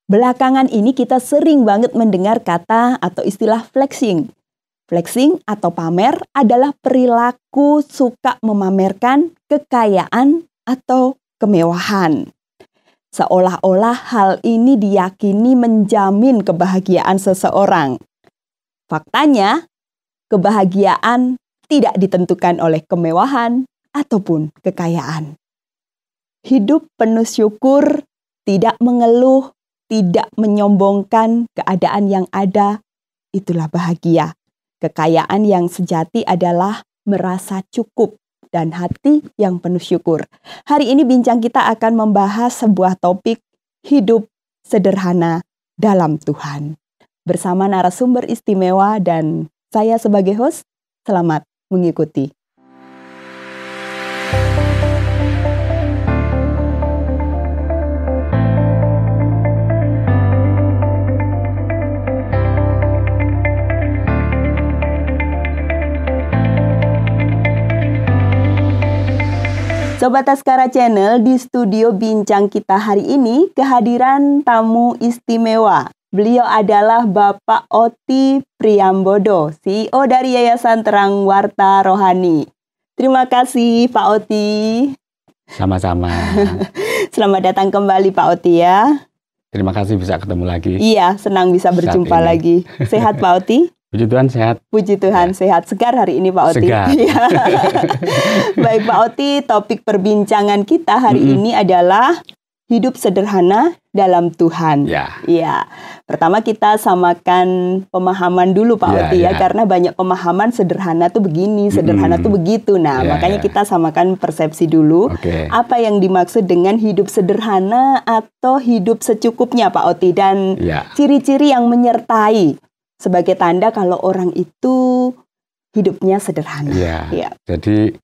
Belakangan ini kita sering banget mendengar kata atau istilah flexing. Flexing atau pamer adalah perilaku suka memamerkan kekayaan atau kemewahan. Seolah-olah hal ini diyakini menjamin kebahagiaan seseorang. Faktanya, kebahagiaan tidak ditentukan oleh kemewahan ataupun kekayaan. Hidup penuh syukur, tidak mengeluh, tidak menyombongkan keadaan yang ada, itulah bahagia. Kekayaan yang sejati adalah merasa cukup dan hati yang penuh syukur. Hari ini bincang kita akan membahas sebuah topik hidup sederhana dalam Tuhan. Bersama narasumber istimewa dan saya sebagai host, selamat mengikuti. Sobat Askara Channel, di studio bincang kita hari ini kehadiran tamu istimewa. Beliau adalah Bapak Oti Priambodo, CEO dari Yayasan Terang Warta Rohani. Terima kasih Pak Oti. Sama-sama. Selamat datang kembali Pak Oti ya. Terima kasih bisa ketemu lagi. Iya, senang bisa berjumpa lagi. Sehat Pak Oti? Puji Tuhan sehat. Puji Tuhan sehat. Segar hari ini Pak Oti. Segar. Baik Pak Oti, topik perbincangan kita hari ini adalah hidup sederhana dalam Tuhan. Iya. Pertama kita samakan pemahaman dulu Pak Oti ya, karena banyak pemahaman sederhana tuh begini, sederhana tuh begitu. Nah, makanya kita samakan persepsi dulu. Apa yang dimaksud dengan hidup sederhana atau hidup secukupnya Pak Oti, dan ciri-ciri yang menyertai sebagai tanda kalau orang itu hidupnya sederhana. Jadi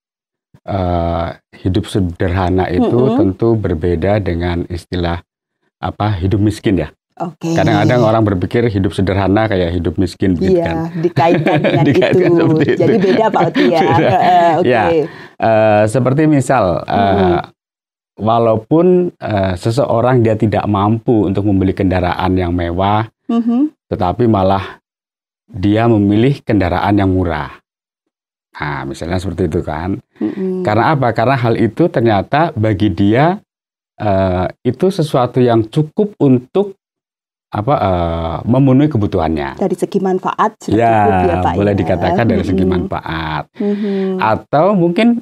hidup sederhana itu tentu berbeda dengan istilah hidup miskin ya. Kadang-kadang orang berpikir hidup sederhana kayak hidup miskin begitu kan. Dikaitkan dengan itu. Jadi beda Pak Oti ya. Seperti misal walaupun seseorang dia tidak mampu untuk membeli kendaraan yang mewah, tetapi malah dia memilih kendaraan yang murah. Nah, misalnya seperti itu kan. Karena apa? Karena hal itu ternyata bagi dia itu sesuatu yang cukup untuk memenuhi kebutuhannya. Dari segi manfaat sudah cukup ya Pak. Boleh dikatakan dari segi manfaat. Atau mungkin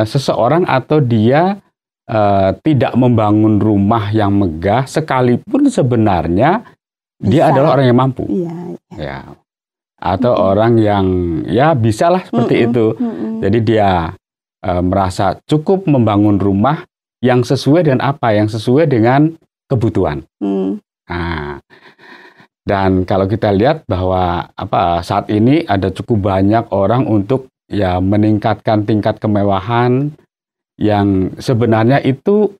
seseorang atau dia tidak membangun rumah yang megah sekalipun sebenarnya dia adalah orang yang mampu. Atau orang yang bisa lah seperti itu. Jadi dia merasa cukup membangun rumah yang sesuai dengan yang sesuai dengan kebutuhan. Nah, dan kalau kita lihat bahwa saat ini ada cukup banyak orang untuk meningkatkan tingkat kemewahan yang sebenarnya itu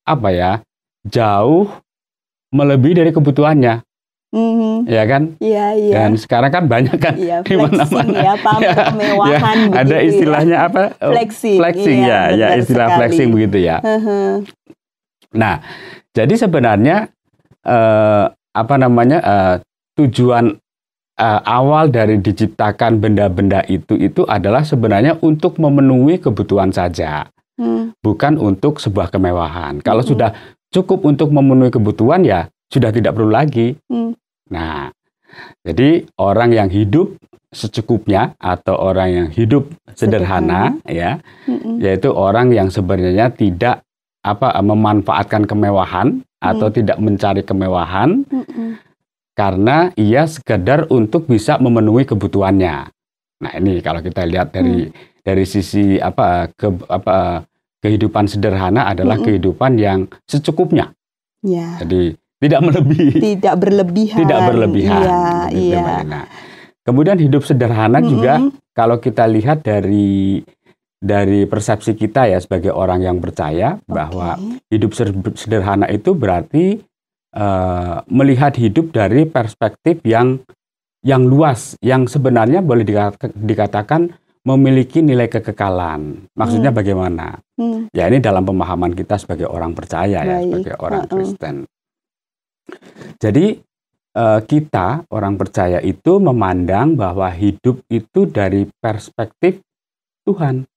jauh melebihi dari kebutuhannya. Ya kan? Iya. Dan sekarang kan banyak kan di mana-mana. Kemewahan ada istilahnya flexing istilah sekali. Flexing begitu ya. Nah, jadi sebenarnya tujuan awal dari diciptakan benda-benda itu adalah sebenarnya untuk memenuhi kebutuhan saja. Bukan untuk sebuah kemewahan. Kalau sudah cukup untuk memenuhi kebutuhan ya sudah tidak perlu lagi. Nah, jadi orang yang hidup secukupnya atau orang yang hidup sederhana. Yaitu orang yang sebenarnya tidak memanfaatkan kemewahan atau tidak mencari kemewahan karena ia sekedar untuk bisa memenuhi kebutuhannya. Nah, ini kalau kita lihat dari sisi kehidupan sederhana adalah kehidupan yang secukupnya. Jadi tidak melebihi. Tidak berlebihan. Nah, kemudian hidup sederhana juga kalau kita lihat dari persepsi kita ya sebagai orang yang percaya bahwa hidup sederhana itu berarti melihat hidup dari perspektif yang luas, yang sebenarnya boleh dikatakan memiliki nilai kekekalan. Maksudnya bagaimana? Ya ini dalam pemahaman kita sebagai orang percaya ya, sebagai orang Kristen. Jadi kita orang percaya itu memandang bahwa hidup itu dari perspektif Tuhan,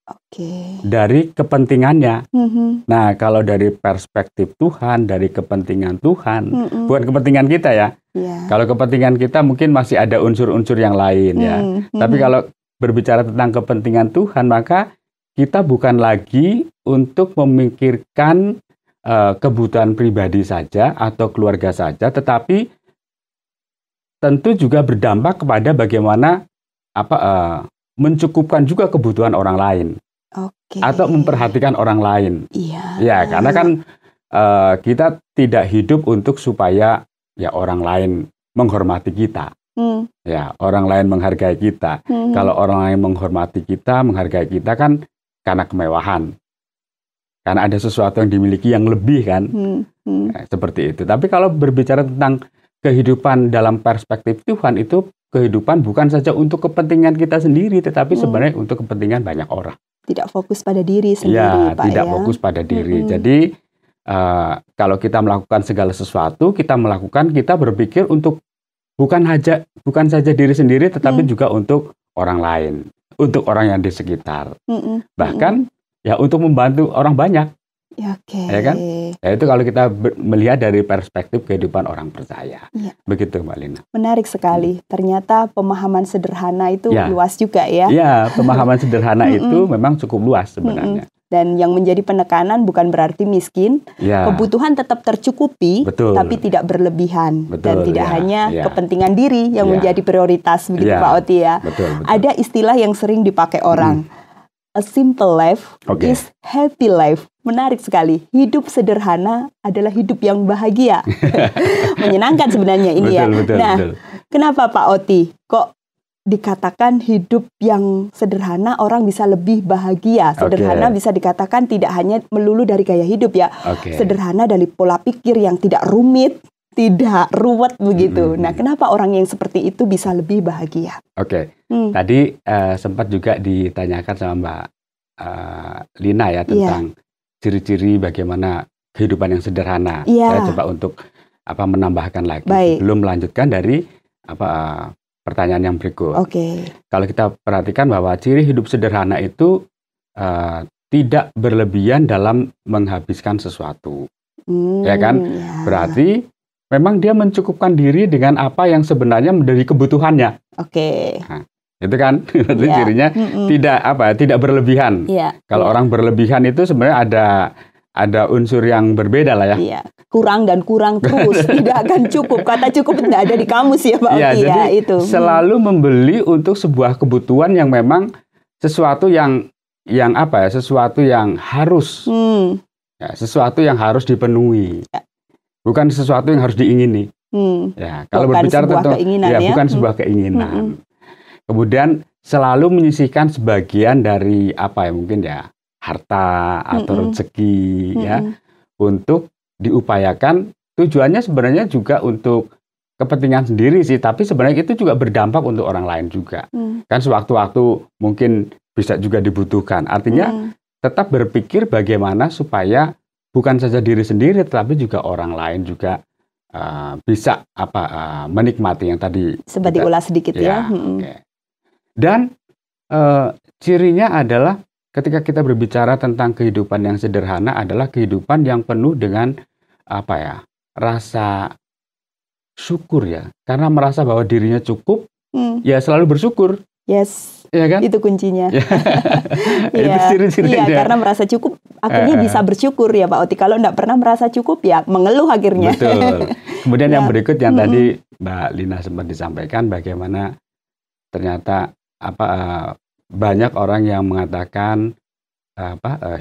Oke. dari kepentingannya. Mhm. Nah, kalau dari perspektif Tuhan, dari kepentingan Tuhan, Mm-mm. bukan kepentingan kita ya. Ya. Kalau kepentingan kita mungkin masih ada unsur-unsur yang lain ya. Tapi kalau berbicara tentang kepentingan Tuhan, maka kita bukan lagi untuk memikirkan kebutuhan pribadi saja atau keluarga saja, tetapi tentu juga berdampak kepada bagaimana mencukupkan juga kebutuhan orang lain. Oke. Atau memperhatikan orang lain. Iya. Ya, karena kan kita tidak hidup untuk supaya ya orang lain menghormati kita. Ya, orang lain menghargai kita. Kalau orang lain menghormati kita, menghargai kita kan karena kemewahan. Karena ada sesuatu yang dimiliki yang lebih kan. Ya, seperti itu. Tapi kalau berbicara tentang kehidupan dalam perspektif Tuhan, itu kehidupan bukan saja untuk kepentingan kita sendiri, tetapi sebenarnya untuk kepentingan banyak orang. Tidak fokus pada diri sendiri, ya, Pak. Tidak fokus pada diri. Jadi kalau kita melakukan segala sesuatu, kita berpikir untuk bukan saja diri sendiri, tetapi juga untuk orang lain, untuk orang yang di sekitar. Bahkan ya untuk membantu orang banyak. Ya, oke. Ya kan? Ya, itu kalau kita melihat dari perspektif kehidupan orang percaya. Ya. Begitu, Mbak Lina. Menarik sekali. Ternyata pemahaman sederhana itu luas juga ya. Ya, pemahaman sederhana itu memang cukup luas sebenarnya. Dan yang menjadi penekanan bukan berarti miskin. Kebutuhan tetap tercukupi, tapi tidak berlebihan. Dan tidak hanya kepentingan diri yang menjadi prioritas, begitu Pak Oti ya. Betul. Ada istilah yang sering dipakai orang. A simple life is happy life. Menarik sekali. Hidup sederhana adalah hidup yang bahagia. Menyenangkan sebenarnya ini betul, betul. Kenapa Pak Oti kok dikatakan hidup yang sederhana orang bisa lebih bahagia? Sederhana bisa dikatakan tidak hanya melulu dari gaya hidup ya. Sederhana dari pola pikir yang tidak rumit, tidak ruwet begitu. Nah, kenapa orang yang seperti itu bisa lebih bahagia? Tadi sempat juga ditanyakan sama Mbak Lina ya tentang ciri-ciri bagaimana kehidupan yang sederhana. Saya coba untuk menambahkan lagi. Belum melanjutkan dari pertanyaan yang berikut. Kalau kita perhatikan bahwa ciri hidup sederhana itu tidak berlebihan dalam menghabiskan sesuatu, ya kan? Berarti memang dia mencukupkan diri dengan apa yang sebenarnya menjadi kebutuhannya. Nah, itu kan berarti cirinya tidak berlebihan. Kalau orang berlebihan itu sebenarnya ada unsur yang berbeda lah ya. Kurang dan kurang terus, tidak akan cukup. Kata cukup tidak ada di kamus ya Pak Oti jadi itu. Selalu membeli untuk sebuah kebutuhan yang memang sesuatu yang sesuatu yang harus, sesuatu yang harus dipenuhi. Bukan sesuatu yang harus diingini. Kalau bukan berbicara tentang bukan sebuah keinginan. Kemudian selalu menyisihkan sebagian dari mungkin harta atau rezeki untuk diupayakan. Tujuannya sebenarnya juga untuk kepentingan sendiri sih, tapi sebenarnya itu juga berdampak untuk orang lain juga. Kan sewaktu-waktu mungkin bisa juga dibutuhkan. Artinya tetap berpikir bagaimana supaya bukan saja diri sendiri, tetapi juga orang lain juga bisa menikmati yang tadi. Sempat diulas sedikit ya. Dan cirinya adalah ketika kita berbicara tentang kehidupan yang sederhana adalah kehidupan yang penuh dengan rasa syukur ya, karena merasa bahwa dirinya cukup, ya selalu bersyukur. Ya kan? Itu kuncinya. Itu ciri-cirinya. Karena merasa cukup, akhirnya bisa bersyukur ya Pak Oti. Kalau tidak pernah merasa cukup ya mengeluh akhirnya. Betul. Kemudian yang berikut yang tadi Mbak Lina sempat disampaikan, bagaimana ternyata banyak orang yang mengatakan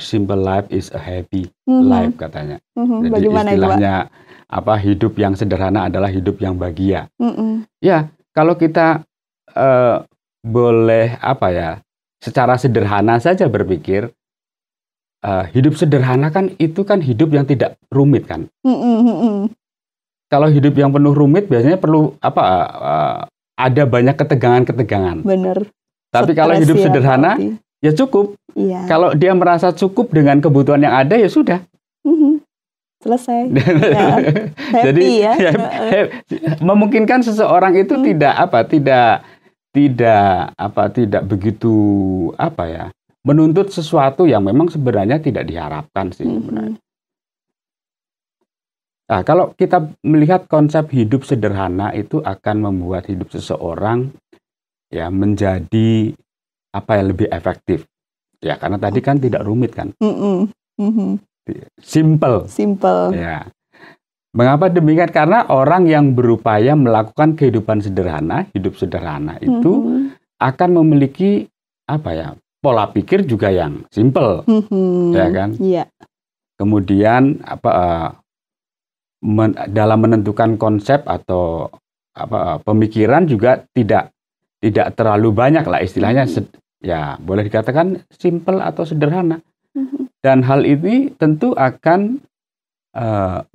simple life is a happy life katanya. Jadi bagaimana istilahnya hidup yang sederhana adalah hidup yang bahagia. Ya, kalau kita boleh secara sederhana saja berpikir, hidup sederhana kan itu kan hidup yang tidak rumit kan. Kalau hidup yang penuh rumit biasanya perlu ada banyak ketegangan-ketegangan. Benar. Tapi kalau hidup sederhana ya cukup. Kalau dia merasa cukup dengan kebutuhan yang ada ya sudah. selesai. Ya, happy Jadi ya. memungkinkan seseorang itu tidak begitu menuntut sesuatu yang memang sebenarnya tidak diharapkan sih sebenarnya. Nah, kalau kita melihat konsep hidup sederhana itu akan membuat hidup seseorang ya menjadi lebih efektif. Ya, karena tadi kan tidak rumit kan. Simple. Ya. Mengapa demikian? Karena orang yang berupaya melakukan kehidupan sederhana, hidup sederhana itu akan memiliki pola pikir juga yang simple. Ya kan? Yeah. Kemudian dalam menentukan konsep atau pemikiran juga tidak terlalu banyak lah istilahnya, ya boleh dikatakan simple atau sederhana. Dan hal ini tentu akan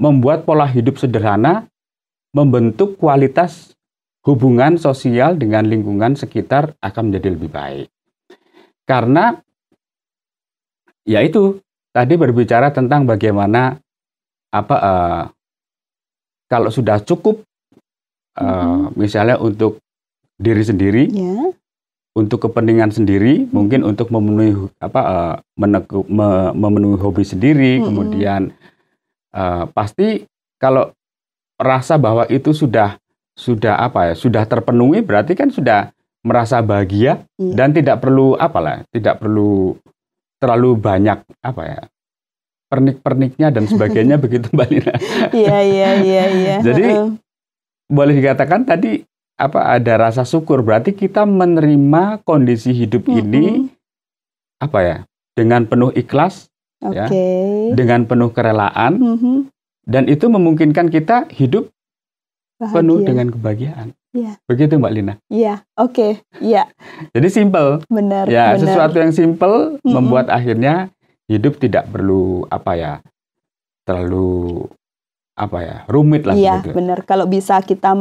membuat pola hidup sederhana membentuk kualitas hubungan sosial dengan lingkungan sekitar akan menjadi lebih baik. Karena ya itu tadi berbicara tentang bagaimana kalau sudah cukup misalnya untuk diri sendiri, untuk kepentingan sendiri, mungkin untuk memenuhi memenuhi hobi sendiri, kemudian pasti kalau rasa bahwa itu sudah terpenuhi, berarti kan sudah merasa bahagia dan tidak perlu terlalu banyak pernik-perniknya dan sebagainya begitu Mbak Lina. Iya. Jadi boleh dikatakan tadi ada rasa syukur, berarti kita menerima kondisi hidup ini dengan penuh ikhlas, ya, dengan penuh kerelaan, dan itu memungkinkan kita hidup bahagia, penuh dengan kebahagiaan. Begitu Mbak Lina. Iya, oke. Iya. Jadi simple. Benar. Ya, sesuatu yang simple membuat akhirnya hidup tidak perlu terlalu rumit lah. Iya, benar. Kalau bisa kita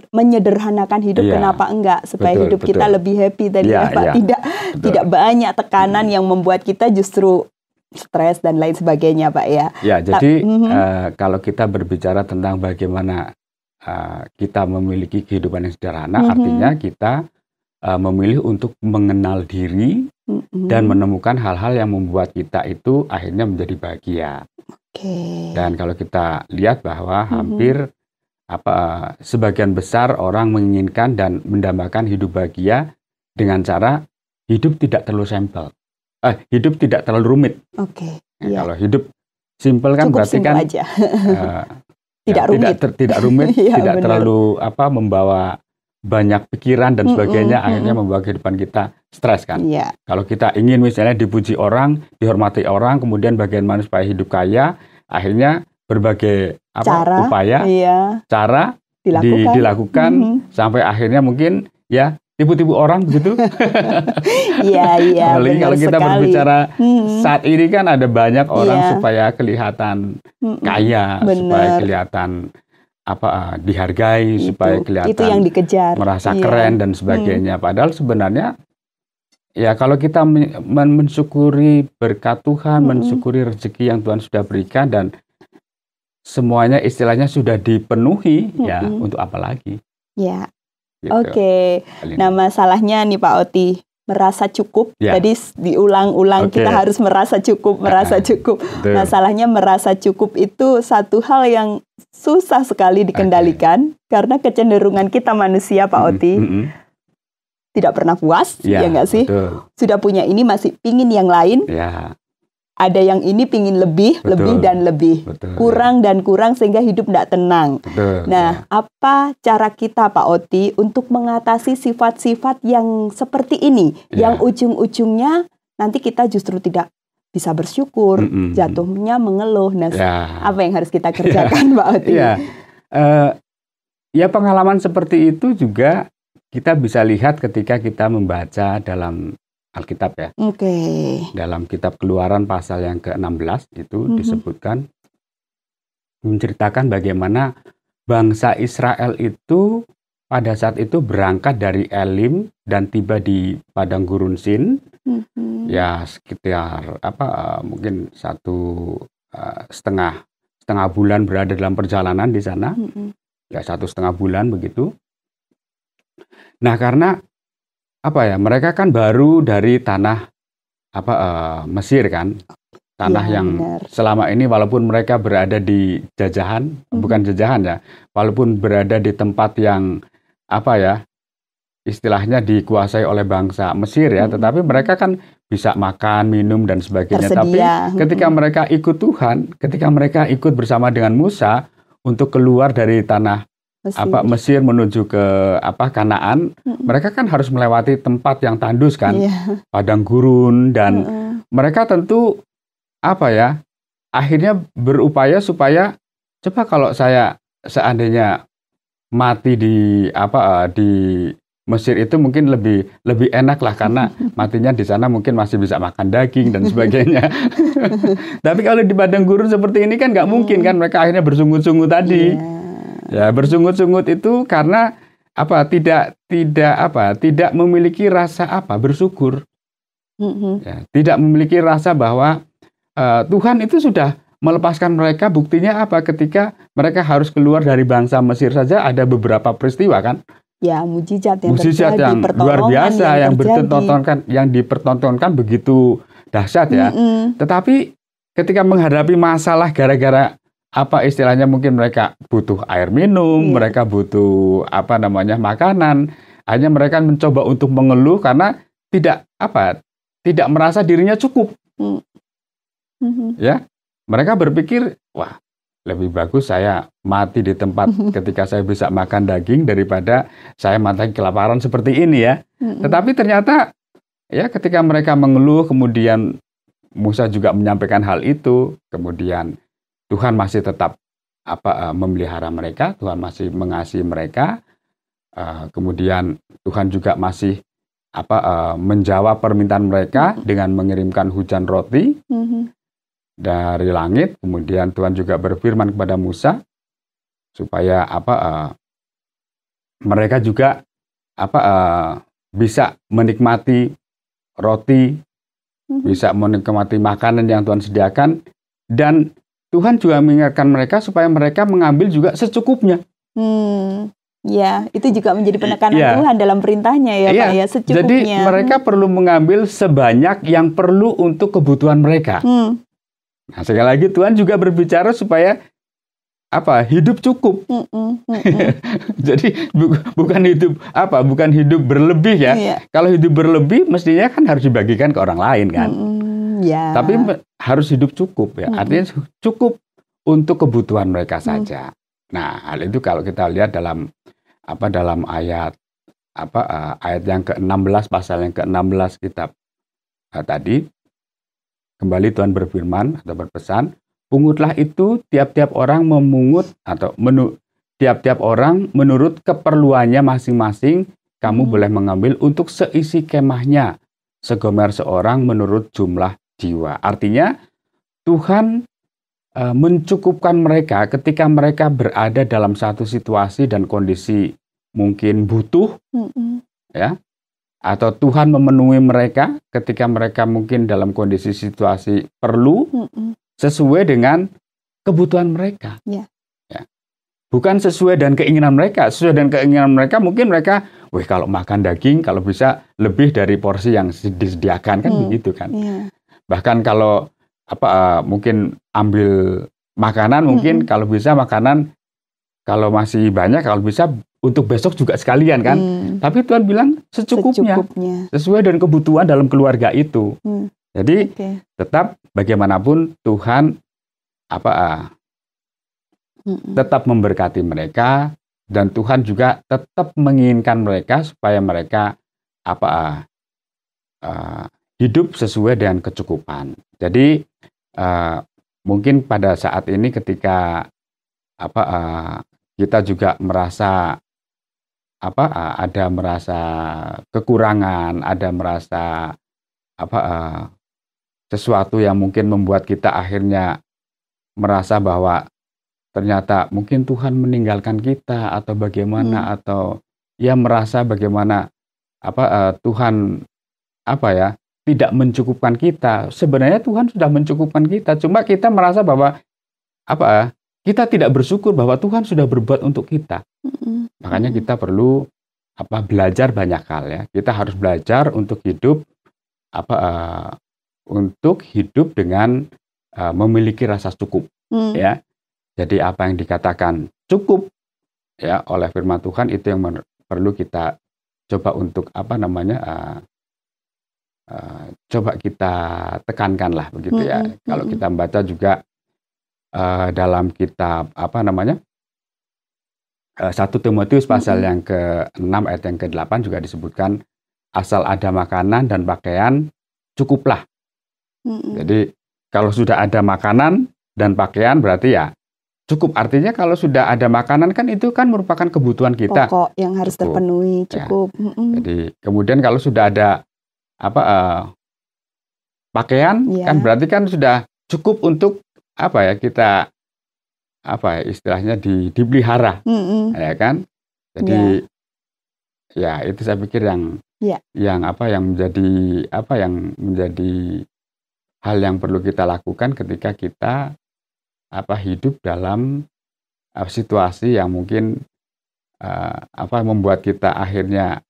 menyederhanakan hidup, kenapa enggak? Supaya hidup kita lebih happy tadi ya, Pak. Tidak banyak tekanan yang membuat kita justru stres dan lain sebagainya, Pak ya. Ya, jadi kalau kita berbicara tentang bagaimana kita memiliki kehidupan yang sederhana, artinya kita memilih untuk mengenal diri dan menemukan hal-hal yang membuat kita itu akhirnya menjadi bahagia. Dan kalau kita lihat bahwa hampir sebagian besar orang menginginkan dan mendambakan hidup bahagia dengan cara hidup tidak terlalu hidup tidak terlalu rumit. Kalau hidup simple kan cukup berarti kan aja. Tidak rumit, tidak terlalu membawa banyak pikiran dan sebagainya, akhirnya membawa kehidupan kita stres kan. Kalau kita ingin misalnya dipuji orang, dihormati orang, kemudian bagaimana supaya hidup kaya, akhirnya berbagai upaya, cara dilakukan sampai akhirnya mungkin ya tipu-tipu orang begitu. Iya. Kalau kita berbicara saat ini kan ada banyak orang supaya kelihatan kaya, supaya kelihatan dihargai, supaya kelihatan itu yang dikejar, merasa keren dan sebagainya. Padahal sebenarnya ya kalau kita mensyukuri berkat Tuhan, mensyukuri rezeki yang Tuhan sudah berikan dan semuanya istilahnya sudah dipenuhi, ya untuk apa lagi? Ya. Gitu. Nah masalahnya nih Pak Oti, merasa cukup. Jadi diulang-ulang kita harus merasa cukup. Masalahnya merasa cukup itu satu hal yang susah sekali dikendalikan karena kecenderungan kita manusia Pak Oti tidak pernah puas, ya nggak sih? Betul. Sudah punya ini masih pingin yang lain. Ada yang ini pingin lebih dan lebih. Kurang dan kurang sehingga hidup tidak tenang. Nah, apa cara kita Pak Oti untuk mengatasi sifat-sifat yang seperti ini? Yang ujung-ujungnya nanti kita justru tidak bisa bersyukur, jatuhnya mengeluh. Nah, apa yang harus kita kerjakan Pak Oti? Ya pengalaman seperti itu juga kita bisa lihat ketika kita membaca dalam Alkitab ya. Dalam kitab Keluaran pasal yang ke-16 itu disebutkan, menceritakan bagaimana bangsa Israel itu pada saat itu berangkat dari Elim dan tiba di padang gurun Sin. Ya sekitar mungkin setengah 1,5 bulan berada dalam perjalanan di sana, ya 1,5 bulan begitu. Nah, karena apa ya, mereka kan baru dari tanah Mesir kan, tanah Ya, yang benar. selama ini walaupun mereka berada di jajahan, bukan jajahan ya, walaupun berada di tempat yang apa ya, istilahnya dikuasai oleh bangsa Mesir ya, tetapi mereka kan bisa makan, minum dan sebagainya. Tapi Tersedia. ketika mereka ikut Tuhan, ketika mereka ikut bersama dengan Musa untuk keluar dari tanah Mesir menuju ke Kanaan, mereka kan harus melewati tempat yang tandus kan, padang gurun, dan mereka tentu akhirnya berupaya supaya coba kalau saya seandainya mati di Mesir itu mungkin lebih enak lah, karena matinya di sana mungkin masih bisa makan daging dan sebagainya. Tapi kalau di padang gurun seperti ini kan nggak mungkin kan, mereka akhirnya bersungut-sungut tadi. Ya, bersungut-sungut itu karena tidak memiliki rasa bersyukur. Ya, tidak memiliki rasa bahwa Tuhan itu sudah melepaskan mereka. Buktinya apa? Ketika mereka harus keluar dari bangsa Mesir saja ada beberapa peristiwa kan. Ya, mujizat yang luar biasa yang dipertontonkan begitu dahsyat ya. Tetapi ketika menghadapi masalah gara-gara istilahnya mungkin mereka butuh air minum, mereka butuh makanan, hanya mereka mencoba untuk mengeluh karena tidak merasa dirinya cukup. Ya, mereka berpikir, wah, lebih bagus saya mati di tempat ketika saya bisa makan daging daripada saya mati kelaparan seperti ini ya. Tetapi ternyata ya ketika mereka mengeluh, kemudian Musa juga menyampaikan hal itu, kemudian Tuhan masih tetap memelihara mereka, Tuhan masih mengasihi mereka, kemudian Tuhan juga masih menjawab permintaan mereka dengan mengirimkan hujan roti dari langit. Kemudian Tuhan juga berfirman kepada Musa supaya mereka juga bisa menikmati roti, bisa menikmati makanan yang Tuhan sediakan, dan Tuhan juga mengingatkan mereka supaya mereka mengambil juga secukupnya. Ya, itu juga menjadi penekanan Tuhan dalam perintahnya ya, Pak ya, secukupnya. Jadi mereka perlu mengambil sebanyak yang perlu untuk kebutuhan mereka. Nah, sekali lagi Tuhan juga berbicara supaya hidup cukup. Jadi bukan hidup berlebih ya. Kalau hidup berlebih mestinya kan harus dibagikan ke orang lain kan. Tapi harus hidup cukup ya. Artinya cukup untuk kebutuhan mereka saja. Nah, hal itu kalau kita lihat dalam ayat ayat yang ke-16, pasal yang ke-16 kitab tadi, kembali Tuhan berfirman atau berpesan, pungutlah itu tiap-tiap orang memungut atau tiap-tiap orang menurut keperluannya masing-masing, kamu boleh mengambil untuk seisi kemahnya, segomer seorang menurut jumlah jiwa. Artinya Tuhan mencukupkan mereka ketika mereka berada dalam satu situasi dan kondisi mungkin butuh, ya, atau Tuhan memenuhi mereka ketika mereka mungkin dalam kondisi situasi perlu, sesuai dengan kebutuhan mereka. Ya. Bukan sesuai dengan keinginan mereka. Sesuai dengan keinginan mereka mungkin mereka, kalau makan daging kalau bisa lebih dari porsi yang disediakan kan begitu kan. Bahkan kalau mungkin ambil makanan, mungkin kalau bisa makanan kalau masih banyak, kalau bisa untuk besok juga sekalian kan. Tapi Tuhan bilang secukupnya. Sesuai dengan kebutuhan dalam keluarga itu. Jadi tetap bagaimanapun Tuhan tetap memberkati mereka, dan Tuhan juga tetap menginginkan mereka supaya mereka hidup sesuai dengan kecukupan. Jadi mungkin pada saat ini ketika kita juga merasa ada merasa kekurangan, ada merasa sesuatu yang mungkin membuat kita akhirnya merasa bahwa ternyata mungkin Tuhan meninggalkan kita atau bagaimana, atau ya merasa bagaimana Tuhan tidak mencukupkan kita. Sebenarnya Tuhan sudah mencukupkan kita, cuma kita merasa bahwa kita tidak bersyukur bahwa Tuhan sudah berbuat untuk kita. Makanya kita perlu belajar banyak hal ya. Kita harus belajar untuk hidup dengan memiliki rasa cukup ya. Jadi apa yang dikatakan cukup ya oleh firman Tuhan itu yang perlu kita coba untuk coba kita tekankan lah begitu ya. Kalau kita membaca juga dalam kitab 1 Timotius pasal yang ke-6 ayat yang ke-8 juga disebutkan asal ada makanan dan pakaian cukuplah. Jadi kalau sudah ada makanan dan pakaian berarti ya cukup. Artinya kalau sudah ada makanan kan itu kan merupakan kebutuhan kita. Pokok yang harus terpenuhi, cukup. Ya. Jadi kemudian kalau sudah ada pakaian kan berarti kan sudah cukup untuk kita istilahnya dipelihara, ya kan? Jadi ya itu saya pikir yang menjadi hal yang perlu kita lakukan ketika kita hidup dalam situasi yang mungkin membuat kita akhirnya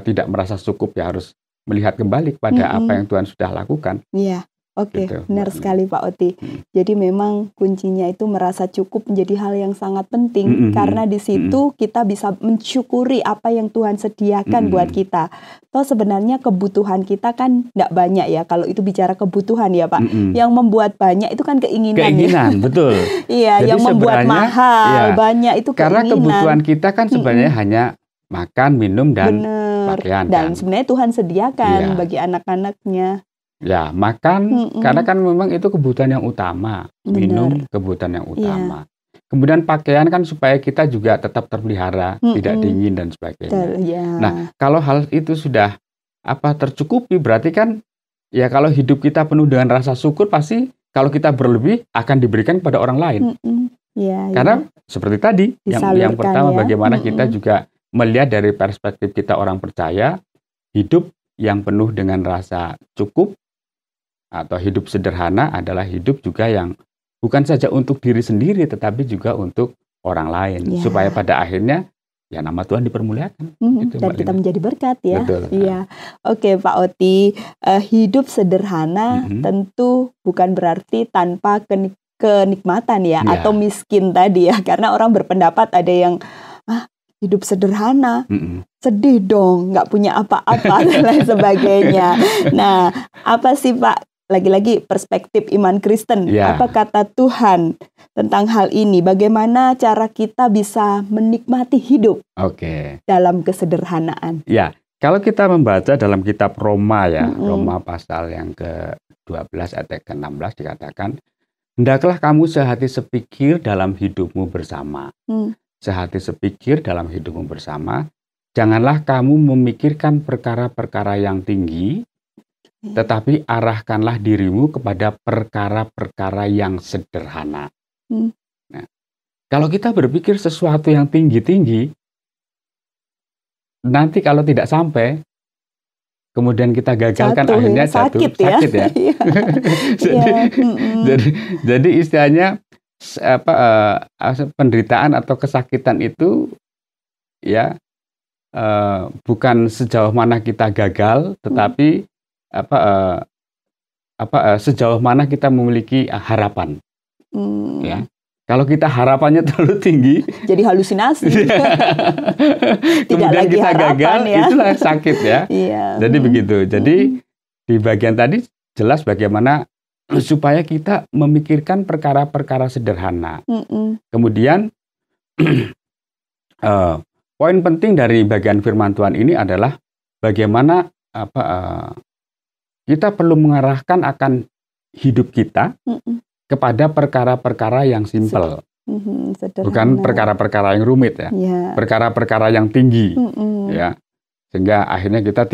tidak merasa cukup, ya harus melihat kembali kepada apa yang Tuhan sudah lakukan. Iya. Oke, benar sekali Pak Oti. Jadi memang kuncinya itu merasa cukup menjadi hal yang sangat penting, karena di situ kita bisa mensyukuri apa yang Tuhan sediakan buat kita. Toh sebenarnya kebutuhan kita kan tidak banyak ya, kalau itu bicara kebutuhan ya Pak. Yang membuat banyak itu kan keinginan. Keinginan, betul. Iya, yang membuat mahal, banyak itu keinginan. Karena kebutuhan kita kan sebenarnya hanya makan, minum, dan pakaian. Dan sebenarnya Tuhan sediakan bagi anak-anaknya. Ya, makan karena kan memang itu kebutuhan yang utama, minum kebutuhan yang utama. Kemudian pakaian kan supaya kita juga tetap terpelihara, tidak dingin dan sebagainya. Nah, kalau hal itu sudah tercukupi, berarti kan ya kalau hidup kita penuh dengan rasa syukur, pasti kalau kita berlebih akan diberikan kepada orang lain. Karena seperti tadi yang pertama bagaimana kita juga melihat dari perspektif kita orang percaya, hidup yang penuh dengan rasa cukup atau hidup sederhana adalah hidup juga yang bukan saja untuk diri sendiri tetapi juga untuk orang lain, supaya pada akhirnya ya nama Tuhan dipermuliakan. Dan kita menjadi berkat ya. Betul. Iya. Oke Pak Oti, hidup sederhana tentu bukan berarti tanpa kenikmatan ya, atau miskin tadi ya, karena orang berpendapat ada yang hidup sederhana, sedih dong, nggak punya apa-apa dan lain sebagainya. Nah, apa sih Pak, lagi-lagi perspektif iman Kristen, apa kata Tuhan tentang hal ini? Bagaimana cara kita bisa menikmati hidup dalam kesederhanaan? Ya, kalau kita membaca dalam kitab Roma ya, Roma pasal yang ke-12 ayat ke-16 dikatakan, hendaklah kamu sehati sepikir dalam hidupmu bersama. Sehati sepikir dalam hidupmu bersama, janganlah kamu memikirkan perkara-perkara yang tinggi, tetapi arahkanlah dirimu kepada perkara-perkara yang sederhana. Nah, kalau kita berpikir sesuatu yang tinggi-tinggi, nanti kalau tidak sampai, kemudian kita gagal kan akhirnya jatuh, sakit ya. Jadi istilahnya penderitaan atau kesakitan itu ya bukan sejauh mana kita gagal, tetapi sejauh mana kita memiliki harapan. Ya, kalau kita harapannya terlalu tinggi, jadi halusinasi. Kemudian kita gagal, itulah sakit ya. Jadi begitu. Jadi di bagian tadi jelas bagaimana supaya kita memikirkan perkara-perkara sederhana. Kemudian poin penting dari bagian firman Tuhan ini adalah bagaimana kita perlu mengarahkan akan hidup kita kepada perkara-perkara yang simpel, bukan perkara-perkara yang rumit ya, perkara-perkara yang tinggi, ya. Sehingga akhirnya kita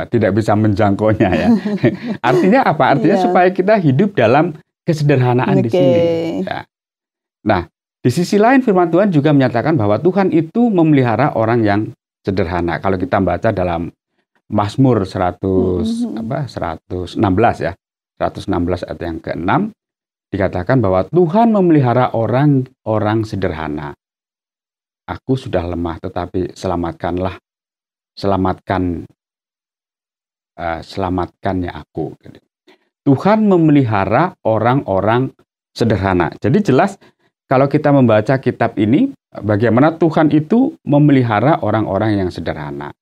tidak bisa menjangkaunya ya. Artinya apa? Artinya supaya kita hidup dalam kesederhanaan di sini. Ya. Nah, di sisi lain firman Tuhan juga menyatakan bahwa Tuhan itu memelihara orang yang sederhana. Kalau kita baca dalam Mazmur 116 ya, 116 ayat yang ke-6, dikatakan bahwa Tuhan memelihara orang-orang sederhana. Aku sudah lemah, tetapi selamatkannya aku. Tuhan memelihara orang-orang sederhana. Jadi jelas kalau kita membaca kitab ini, bagaimana Tuhan itu memelihara orang-orang yang sederhana.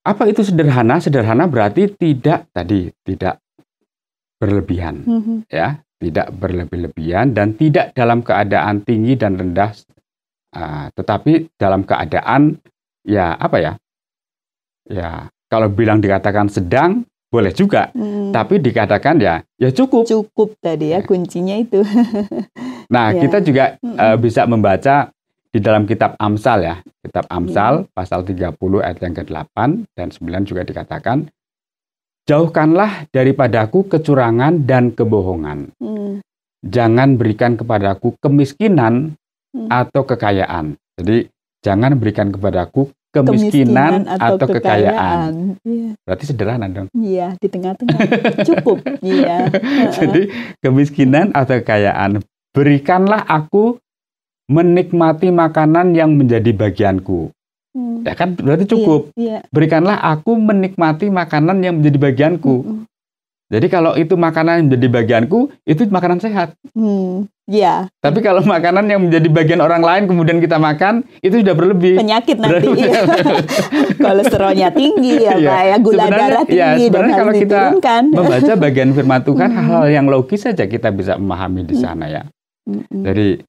Apa itu sederhana? Sederhana berarti tidak berlebihan, ya, tidak berlebih-lebihan dan tidak dalam keadaan tinggi dan rendah, tetapi dalam keadaan ya kalau dikatakan sedang boleh juga, tapi dikatakan ya cukup. Cukup tadi ya kuncinya itu. Nah, kita juga bisa membaca di dalam kitab Amsal ya. Kitab Amsal pasal 30 ayat yang ke-8 dan 9 juga dikatakan, jauhkanlah daripadaku kecurangan dan kebohongan. Jangan berikan kepadaku kemiskinan atau kekayaan. Jadi jangan berikan kepadaku kemiskinan atau kekayaan. Iya. Berarti sederhana dong. Iya, di tengah-tengah. Cukup. Iya. Jadi kemiskinan atau kekayaan. Berikanlah aku menikmati makanan yang menjadi bagianku. Ya kan berarti cukup. Iya. Berikanlah aku menikmati makanan yang menjadi bagianku. Jadi kalau itu makanan yang menjadi bagianku, itu makanan sehat. Iya. Tapi kalau makanan yang menjadi bagian orang lain kemudian kita makan, itu sudah berlebih. Penyakit nanti. Kolesterolnya tinggi ya Pak ya, gula darah tinggi dan harus kalau kita diturunkan. Membaca bagian firman Tuhan, hal-hal yang logis saja kita bisa memahami di sana ya. Jadi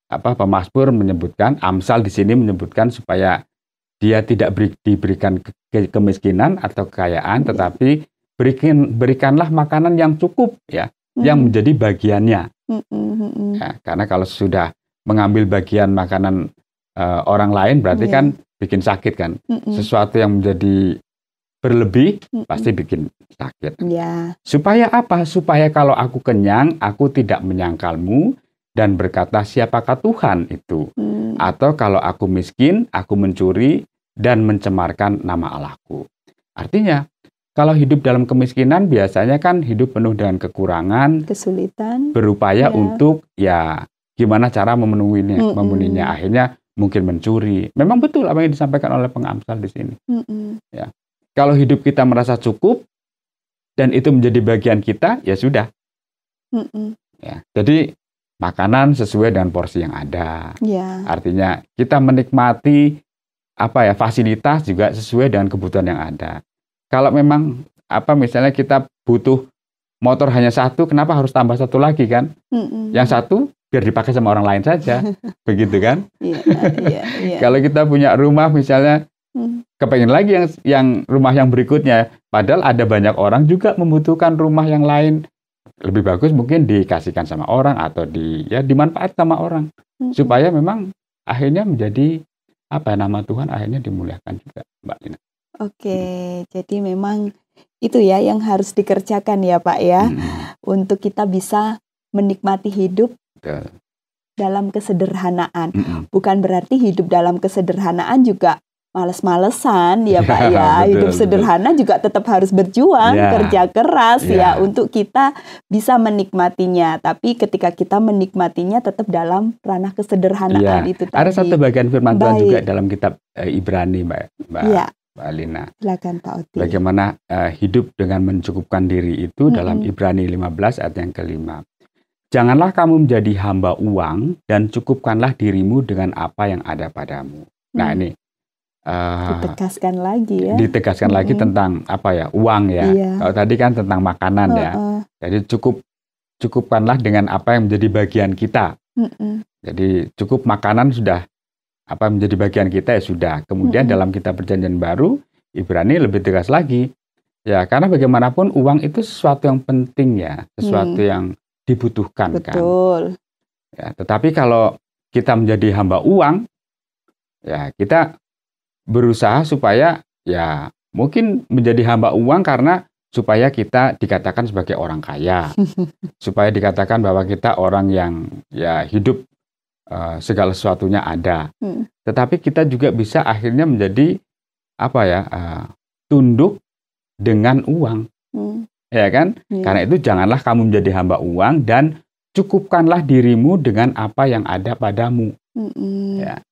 pemazmur menyebutkan, Amsal di sini menyebutkan supaya dia tidak diberikan kemiskinan atau kekayaan, tetapi berikanlah makanan yang cukup ya, yang menjadi bagiannya. Ya, karena kalau sudah mengambil bagian makanan orang lain berarti kan bikin sakit kan. Sesuatu yang menjadi berlebih pasti bikin sakit. Supaya apa? Supaya kalau aku kenyang, aku tidak menyangkalmu dan berkata siapakah Tuhan itu? Atau kalau aku miskin, aku mencuri dan mencemarkan nama Allahku. Artinya, kalau hidup dalam kemiskinan biasanya kan hidup penuh dengan kekurangan, kesulitan, berupaya untuk ya gimana cara memenuhinya. Akhirnya mungkin mencuri. Memang betul apa yang disampaikan oleh pengamsal di sini. Ya. Kalau hidup kita merasa cukup dan itu menjadi bagian kita, ya sudah. Ya. Jadi makanan sesuai dengan porsi yang ada. Artinya kita menikmati fasilitas juga sesuai dengan kebutuhan yang ada. Kalau memang misalnya kita butuh motor hanya satu, kenapa harus tambah satu lagi kan? Yang satu biar dipakai sama orang lain saja, begitu kan? Kalau kita punya rumah misalnya, kepengen lagi yang rumah yang berikutnya, padahal ada banyak orang juga membutuhkan rumah yang lain. Lebih bagus mungkin dikasihkan sama orang atau dimanfaat sama orang, supaya memang akhirnya menjadi nama Tuhan akhirnya dimuliakan juga, Mbak Lina. Oke, jadi memang itu ya yang harus dikerjakan ya Pak ya, untuk kita bisa menikmati hidup dalam kesederhanaan. Bukan berarti hidup dalam kesederhanaan juga males-malesan ya Pak ya. Hidup sederhana juga tetap harus berjuang, kerja keras ya untuk kita bisa menikmatinya. Tapi ketika kita menikmatinya tetap dalam ranah kesederhanaan itu tadi. Ada satu bagian firman Tuhan juga dalam kitab Ibrani Mbak Lina. Silakan Pak Oti. Bagaimana hidup dengan mencukupkan diri itu dalam Ibrani 15 ayat yang ke-5. Janganlah kamu menjadi hamba uang dan cukupkanlah dirimu dengan apa yang ada padamu. Nah ini ditegaskan lagi ya. Ditegaskan lagi tentang uang ya. Kalau tadi kan tentang makanan ya. Jadi cukupkanlah dengan apa yang menjadi bagian kita. Jadi cukup makanan sudah menjadi bagian kita ya sudah. Kemudian dalam kitab Perjanjian Baru, Ibrani lebih tegas lagi. Ya, karena bagaimanapun uang itu sesuatu yang penting ya, sesuatu yang dibutuhkan. Betul. Kan. Ya, tetapi kalau kita menjadi hamba uang, ya kita berusaha supaya ya mungkin menjadi hamba uang karena supaya kita dikatakan sebagai orang kaya, supaya dikatakan bahwa kita orang yang ya hidup segala sesuatunya ada. Tetapi kita juga bisa akhirnya menjadi tunduk dengan uang. ya kan? Karena itu janganlah kamu menjadi hamba uang dan cukupkanlah dirimu dengan apa yang ada padamu. Ya.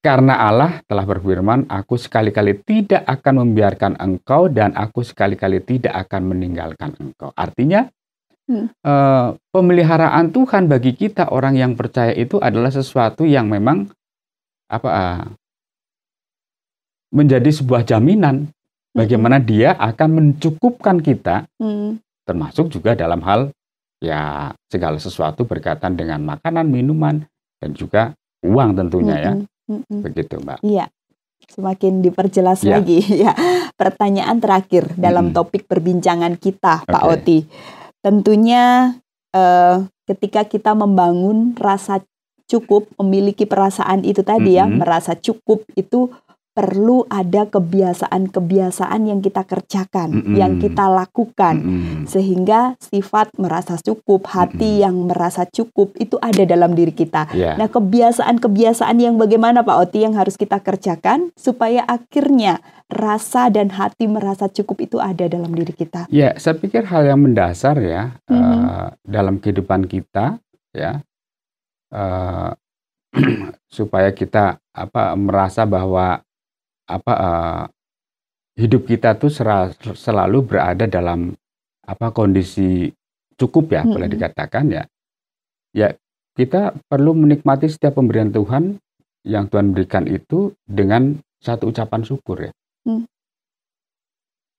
Karena Allah telah berfirman, aku sekali-kali tidak akan membiarkan engkau dan aku sekali-kali tidak akan meninggalkan engkau. Artinya, pemeliharaan Tuhan bagi kita orang yang percaya itu adalah sesuatu yang memang menjadi sebuah jaminan bagaimana Dia akan mencukupkan kita, termasuk juga dalam hal ya segala sesuatu berkaitan dengan makanan, minuman, dan juga uang tentunya ya. Begitu, Mbak. Iya, semakin diperjelas lagi. Ya, pertanyaan terakhir dalam topik perbincangan kita, Pak Oti. Tentunya ketika kita membangun rasa cukup, memiliki perasaan itu tadi ya, merasa cukup itu perlu ada kebiasaan-kebiasaan yang kita kerjakan, yang kita lakukan, sehingga sifat merasa cukup, hati yang merasa cukup itu ada dalam diri kita. Nah, kebiasaan-kebiasaan yang bagaimana Pak Oti yang harus kita kerjakan supaya akhirnya rasa dan hati merasa cukup itu ada dalam diri kita? Ya, saya pikir hal yang mendasar ya dalam kehidupan kita ya, supaya kita merasa bahwa hidup kita tuh selalu berada dalam kondisi cukup ya, boleh dikatakan ya. Ya, kita perlu menikmati setiap pemberian Tuhan yang Tuhan berikan itu dengan satu ucapan syukur ya.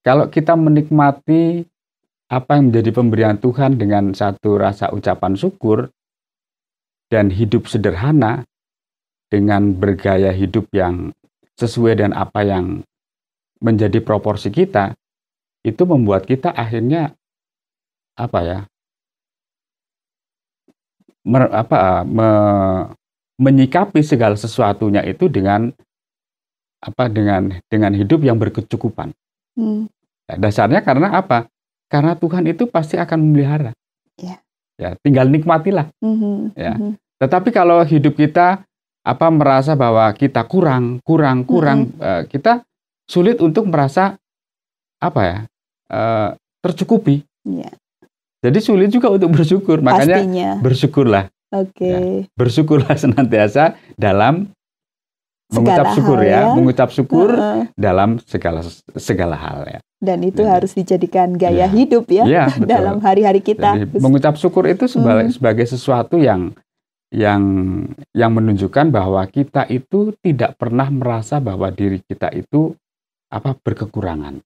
Kalau kita menikmati apa yang menjadi pemberian Tuhan dengan satu rasa ucapan syukur dan hidup sederhana dengan bergaya hidup yang sesuai dengan apa yang menjadi proporsi kita, itu membuat kita akhirnya menyikapi segala sesuatunya itu dengan hidup yang berkecukupan. Dasarnya karena apa? Karena Tuhan itu pasti akan memelihara. Ya, tinggal nikmatilah. Ya. Tetapi kalau hidup kita merasa bahwa kita kurang, kita sulit untuk merasa tercukupi. Jadi sulit juga untuk bersyukur. Makanya bersyukurlah. Ya, bersyukurlah senantiasa dalam mengucap syukur ya, mengucap syukur dalam segala hal ya. Dan itu harus dijadikan gaya hidup ya, dalam hari-hari kita. Jadi, mengucap syukur itu sebagai sesuatu yang menunjukkan bahwa kita itu tidak pernah merasa bahwa diri kita itu berkekurangan.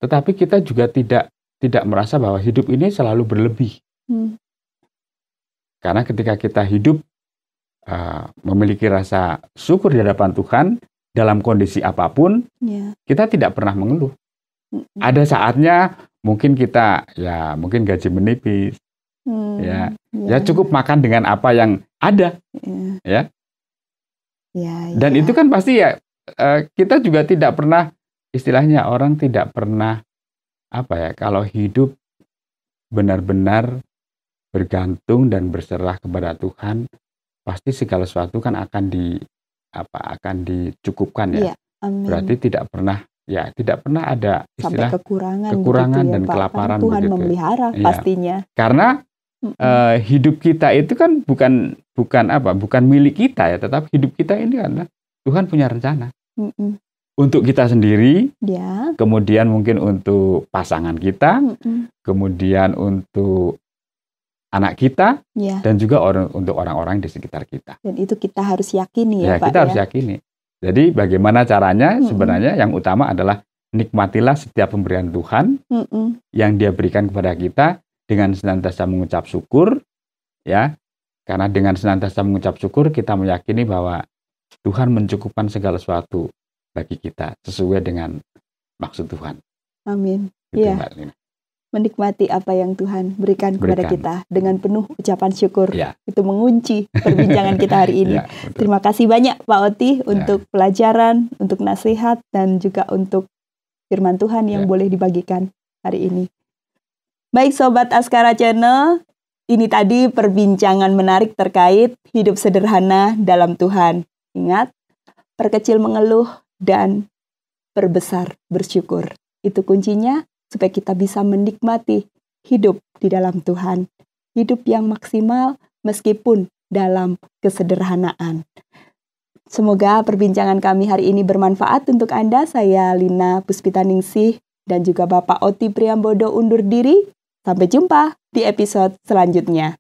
Tetapi kita juga tidak merasa bahwa hidup ini selalu berlebih. Karena ketika kita hidup memiliki rasa syukur di hadapan Tuhan dalam kondisi apapun, kita tidak pernah mengeluh. Ada saatnya mungkin kita mungkin gaji menipis. Ya cukup makan dengan apa yang ada, dan itu kan pasti kita juga tidak pernah, istilahnya orang tidak pernah kalau hidup benar-benar bergantung dan berserah kepada Tuhan, pasti segala sesuatu kan akan dicukupkan ya. Berarti tidak pernah ada istilah kekurangan dan kelaparan. Tuhan memelihara pastinya. Karena hidup kita itu kan bukan milik kita ya, tetapi hidup kita ini adalah Tuhan punya rencana untuk kita sendiri, kemudian mungkin untuk pasangan kita, kemudian untuk anak kita, dan juga untuk orang-orang di sekitar kita. Dan itu kita harus yakini ya Pak. Kita harus yakini. Jadi bagaimana caranya? Sebenarnya yang utama adalah nikmatilah setiap pemberian Tuhan yang Dia berikan kepada kita, dengan senantiasa mengucap syukur, ya, karena dengan senantiasa mengucap syukur kita meyakini bahwa Tuhan mencukupkan segala sesuatu bagi kita sesuai dengan maksud Tuhan. Amin. Iya. Menikmati apa yang Tuhan berikan kepada kita dengan penuh ucapan syukur. Itu mengunci perbincangan kita hari ini. Terima kasih banyak Pak Oti untuk pelajaran, untuk nasihat, dan juga untuk firman Tuhan yang boleh dibagikan hari ini. Baik Sobat Askara Channel, ini tadi perbincangan menarik terkait hidup sederhana dalam Tuhan. Ingat, perkecil mengeluh dan perbesar bersyukur. Itu kuncinya supaya kita bisa menikmati hidup di dalam Tuhan. Hidup yang maksimal meskipun dalam kesederhanaan. Semoga perbincangan kami hari ini bermanfaat untuk Anda. Saya Lina Puspitaningsih dan juga Bapak Oti Priambodo undur diri. Sampai jumpa di episode selanjutnya.